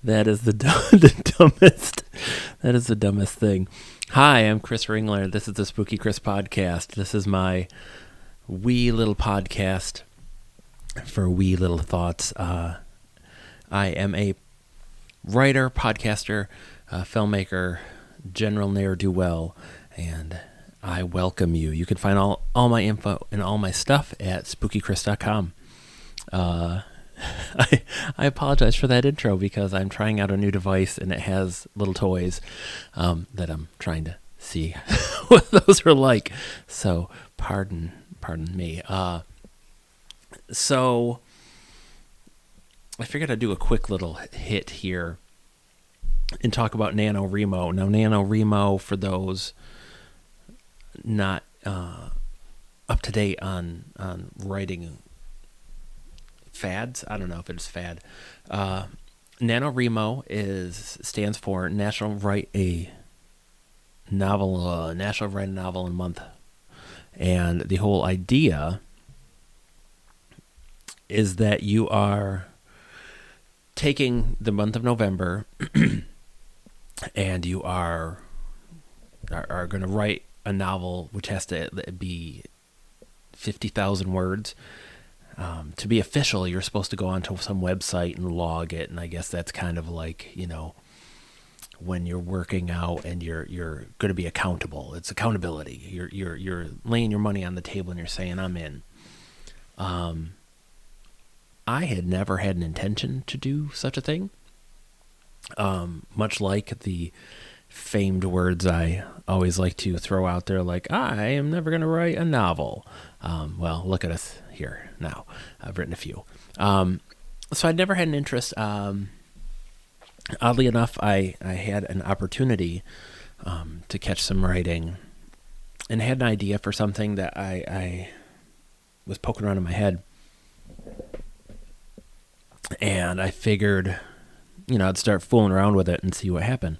That is the dumbest. That is the dumbest thing. Hi, I'm Chris Ringler. This is the Spooky Chris podcast. This is my wee little podcast for wee little thoughts. I am a writer, podcaster, filmmaker, general ne'er-do-well, and I welcome you. You can find all my info and all my stuff at spookychris.com. I apologize for that intro because I'm trying out a new device and it has little toys that I'm trying to see what those are like. So pardon me. So I figured I'd do a quick little hit here and talk about NaNoWriMo. Now, NaNoWriMo, for those not up to date on writing fads. I don't know if it's fad. NaNoWriMo stands for National Write a Novel in a Month. And the whole idea is that you are taking the month of November and you are going to write a novel which has to be 50,000 words. To be official, you're supposed to go onto some website and log it, and I guess that's kind of like, when you're working out and you're going to be accountable. It's accountability. You're laying your money on the table and you're saying, I'm in. I had never had an intention to do such a thing. Much like the famed words I always like to throw out there, like, I am never going to write a novel. Well, look at us here now. I've written a few. So I'd never had an interest. Oddly enough, I had an opportunity to catch some writing and had an idea for something that I was poking around in my head. And I figured, I'd start fooling around with it and see what happened.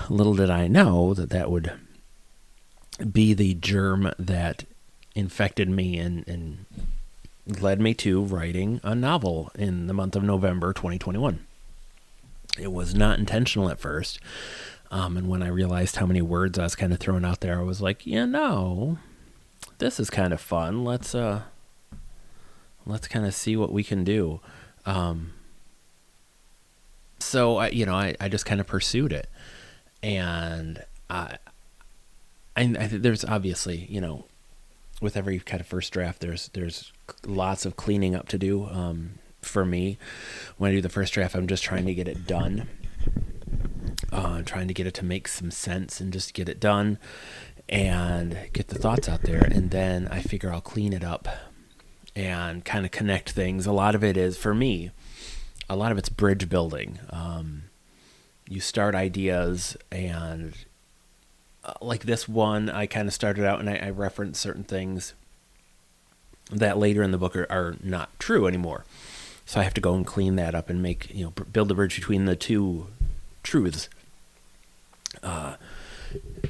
Little did I know that would be the germ that infected me and led me to writing a novel in the month of November 2021. It was not intentional at first. And when I realized how many words I was kind of throwing out there, I was like, this is kind of fun. Let's kind of see what we can do. So I just kind of pursued it. And I think there's obviously, with every kind of first draft, there's lots of cleaning up to do. For me, when I do the first draft, I'm just trying to get it done. Trying to get it to make some sense and just get it done and get the thoughts out there. And then I figure I'll clean it up and kind of connect things. A lot of it is, for me, it's bridge building. You start ideas and like this one, I kind of started out and I referenced certain things that later in the book are not true anymore. So I have to go and clean that up and make, build the bridge between the two truths,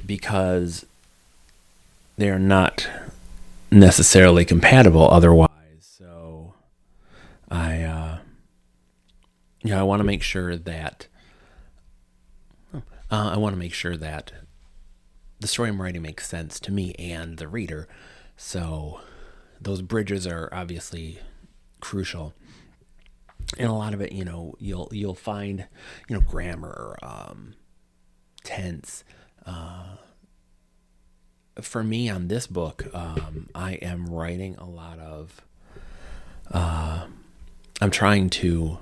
because they are not necessarily compatible otherwise. So I want to make sure that the story I'm writing makes sense to me and the reader. So those bridges are obviously crucial. And a lot of it, you'll find, grammar, tense. For me on this book, I am writing a lot of, I'm trying to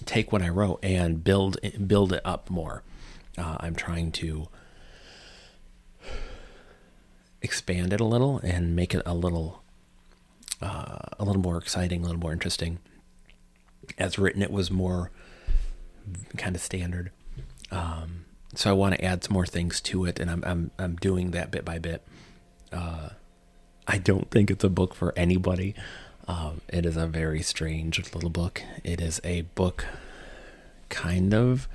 take what I wrote and build it up more. I'm trying to expand it a little and make it a little more exciting, a little more interesting. As written, it was more kind of standard. So I want to add some more things to it, and I'm doing that bit by bit. I don't think it's a book for anybody. It is a very strange little book. It is a book kind of,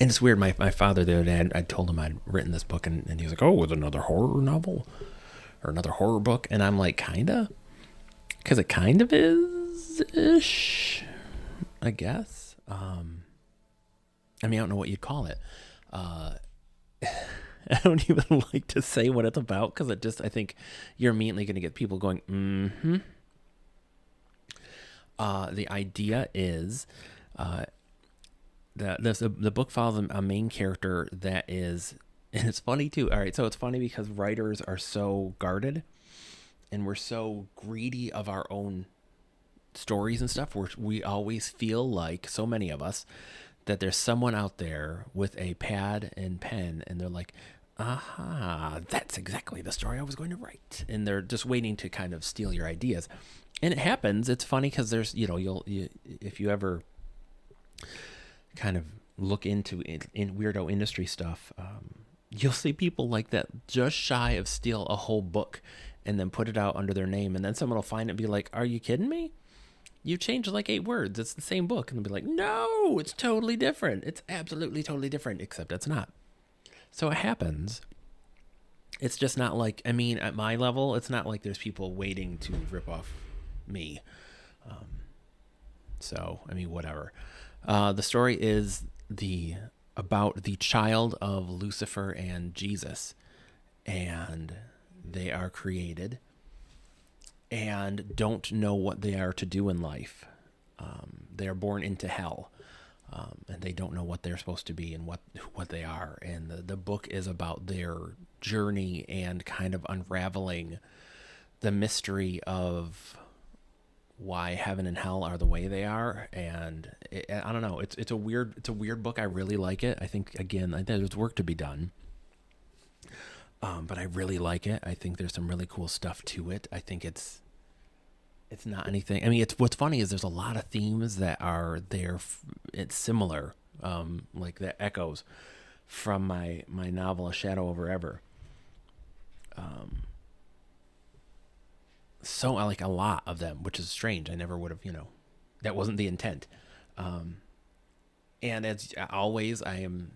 and it's weird. My father the other day, I told him I'd written this book, and he was like, "Oh, with another horror novel or another horror book?" And I'm like, kinda, because it kind of is ish. I guess. I mean, I don't know what you'd call it. I don't even like to say what it's about because I think you're immediately going to get people going, mm-hmm. The idea is the book follows a main character that is, and it's funny too. All right, so it's funny because writers are so guarded and we're so greedy of our own stories and stuff. We always feel like, so many of us, that there's someone out there with a pad and pen and they're like, aha, that's exactly the story I was going to write. And they're just waiting to kind of steal your ideas. And it happens. It's funny because there's, if you ever kind of look into in weirdo industry stuff, you'll see people like that just shy of steal a whole book and then put it out under their name. And then someone will find it and be like, are you kidding me? You changed like 8 words. It's the same book. And they'll be like, no, it's totally different. It's absolutely totally different, except it's not. So it happens. It's just not like, I mean, at my level, it's not like there's people waiting to rip off me. So, I mean, whatever. The story is about the child of Lucifer and Jesus. And they are created and don't know what they are to do in life. They are born into hell. And they don't know what they're supposed to be and what they are. And the book is about their journey and kind of unraveling the mystery of why heaven and hell are the way they are. And I don't know. It's a weird book. I really like it. I think there's work to be done. But I really like it. I think there's some really cool stuff to it. I think it's not anything. I mean, what's funny is there's a lot of themes that are there. It's similar, like that echoes from my novel A Shadow Over Ever. So I like a lot of them, which is strange. I never would have, that wasn't the intent. And as always, I am,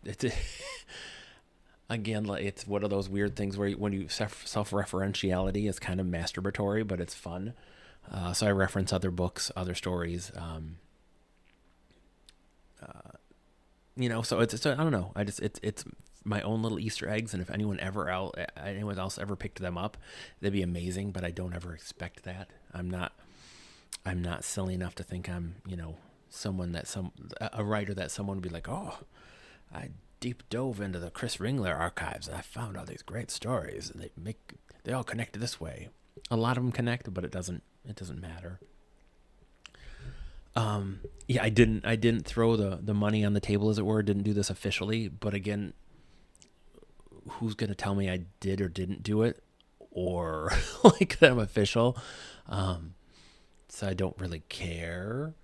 it's again, it's one of those weird things where when you self-referentiality is kind of masturbatory, but it's fun. So I reference other books, other stories. So I don't know. It's my own little Easter eggs, and if anyone else ever picked them up, they'd be amazing. But I don't ever expect that. I'm not silly enough to think I'm, a writer that someone would be like, oh, I deep dove into the Chris Ringler archives and I found all these great stories, and they all connect this way. A lot of them connect, but it doesn't matter. I didn't throw the money on the table, as it were. Didn't do this officially, but again, who's going to tell me I did or didn't do it, or like that I'm official? So I don't really care.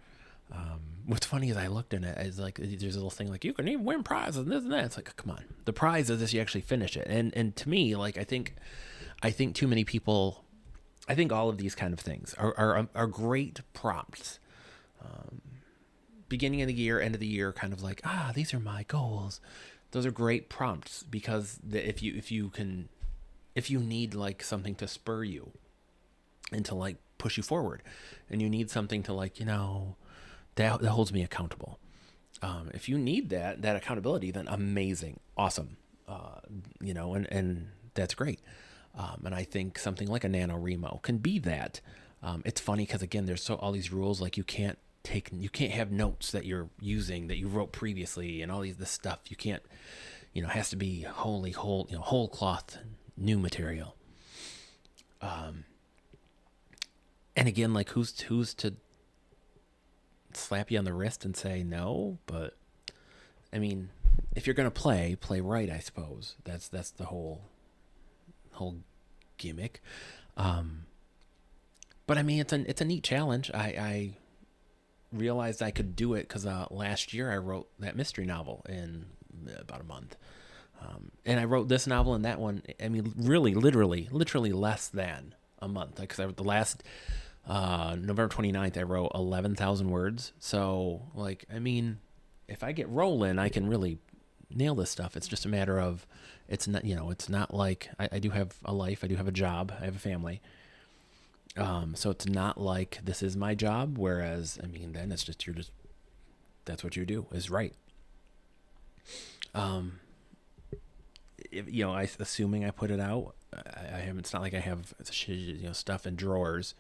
What's funny is I looked in it as like, there's a little thing like, you can even win prizes and this and that. It's like, come on, the prize is this, you actually finish it. And to me, like, I think too many people, I think all of these kind of things are great prompts. Beginning of the year, end of the year, kind of like, these are my goals. Those are great prompts because if you need like something to spur you and to like push you forward, and you need something to like, that holds me accountable. If you need that accountability, then amazing, awesome, and that's great. And I think something like a NaNoWriMo can be that. It's funny because again, there's all these rules, like you can't have notes that you're using that you wrote previously, and all this stuff. You can't, it has to be whole cloth, new material. And again, like who's to slap you on the wrist and say no? But I mean, if you're gonna play right, I suppose. That's the whole gimmick. But I mean, it's a neat challenge. I realized I could do it because last year I wrote that mystery novel in about a month. And I wrote this novel and that one, I mean, really, literally less than a month. Because the last November 29th, I wrote 11,000 words. So, like, I mean, if I get rolling, I can really nail this stuff. It's just a matter of, it's not like, I do have a life, I do have a job, I have a family. So it's not like this is my job. Whereas, I mean, then it's just, that's what you do, is write. Assuming I put it out, I haven't. It's not like I have stuff in drawers.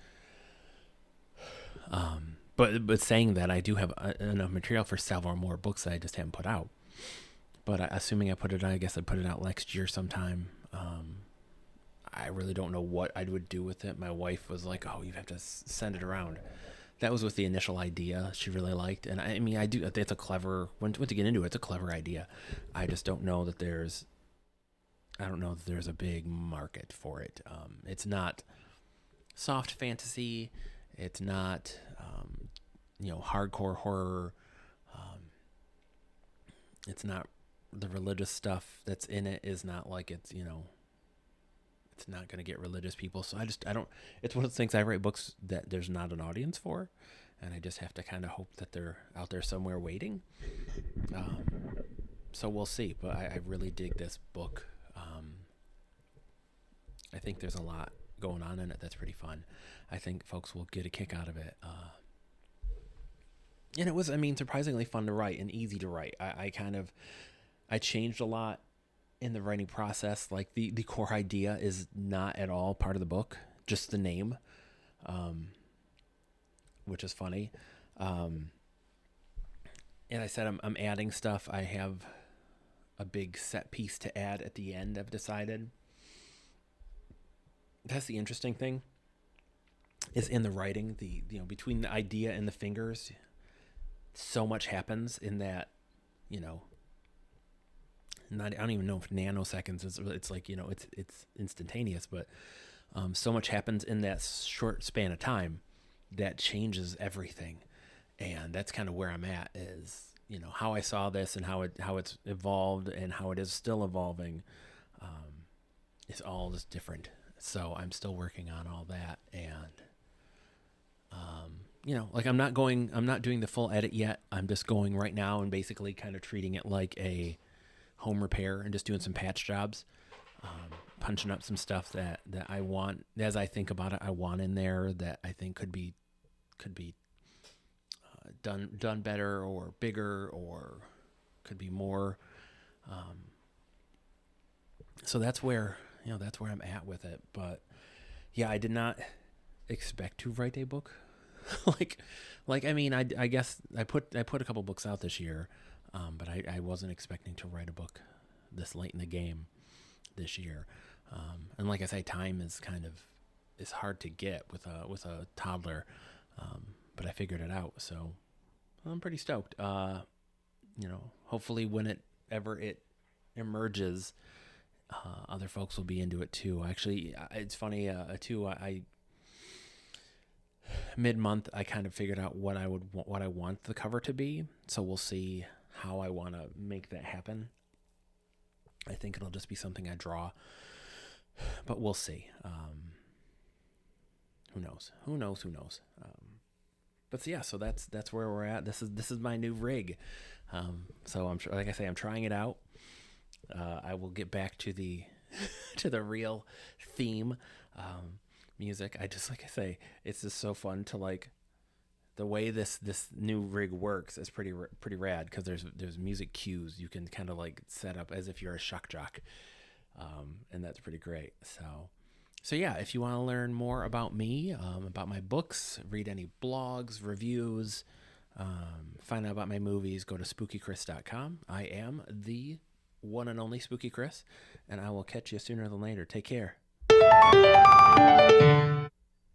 But saying that, I do have enough material for several more books that I just haven't put out. But assuming I put it out, I guess I'd put it out next year sometime. I really don't know what I would do with it. My wife was like, "Oh, you have to send it around." That was with the initial idea she really liked, and I mean, I do. It's a clever. Once you get into it, it's a clever idea. I just don't know that there's. I don't know that there's a big market for it. It's not soft fantasy. It's not, hardcore horror. It's not the religious stuff that's in it is not like it's not going to get religious people. So I don't, it's one of the things I write books that there's not an audience for. And I just have to kind of hope that they're out there somewhere waiting. So we'll see. But I really dig this book. I think there's a lot going on in it that's pretty fun. I think folks will get a kick out of it. And it was, surprisingly fun to write and easy to write. I changed a lot in the writing process. Like the core idea is not at all part of the book, just the name, which is funny. And I said I'm adding stuff. I have a big set piece to add at the end, I've decided. That's the interesting thing, is in the writing, between the idea and the fingers, so much happens in that, I don't even know if nanoseconds it's like, it's instantaneous, but so much happens in that short span of time that changes everything. And that's kind of where I'm at, is, how I saw this and how it's evolved and how it is still evolving. It's all just different. So I'm still working on all that. And, I'm not doing the full edit yet. I'm just going right now and basically kind of treating it like a home repair and just doing some patch jobs, punching up some stuff that I want, as I think about it, I want in there that I think could be done better or bigger or could be more. So that's where I'm at with it. But yeah, I did not expect to write a book. I guess I put a couple books out this year, but I wasn't expecting to write a book this late in the game this year. And like I say, time is is hard to get with a toddler. But I figured it out, so I'm pretty stoked. Hopefully whenever it emerges, other folks will be into it too. Actually, it's funny too. I mid-month I kind of figured out what I want the cover to be. So we'll see how I want to make that happen. I think it'll just be something I draw, but we'll see. Who knows? But yeah, so that's where we're at. This is my new rig. So like I say, I'm trying it out. I will get back to the to the real theme music. Like I say, it's just so fun to the way this new rig works is pretty rad, because there's music cues you can kind of set up as if you're a shock jock, and that's pretty great. So yeah, if you want to learn more about me, about my books, read any blogs, reviews, find out about my movies, go to spookychris.com. I am the one and only Spooky Chris, and I will catch you sooner than later. Take care.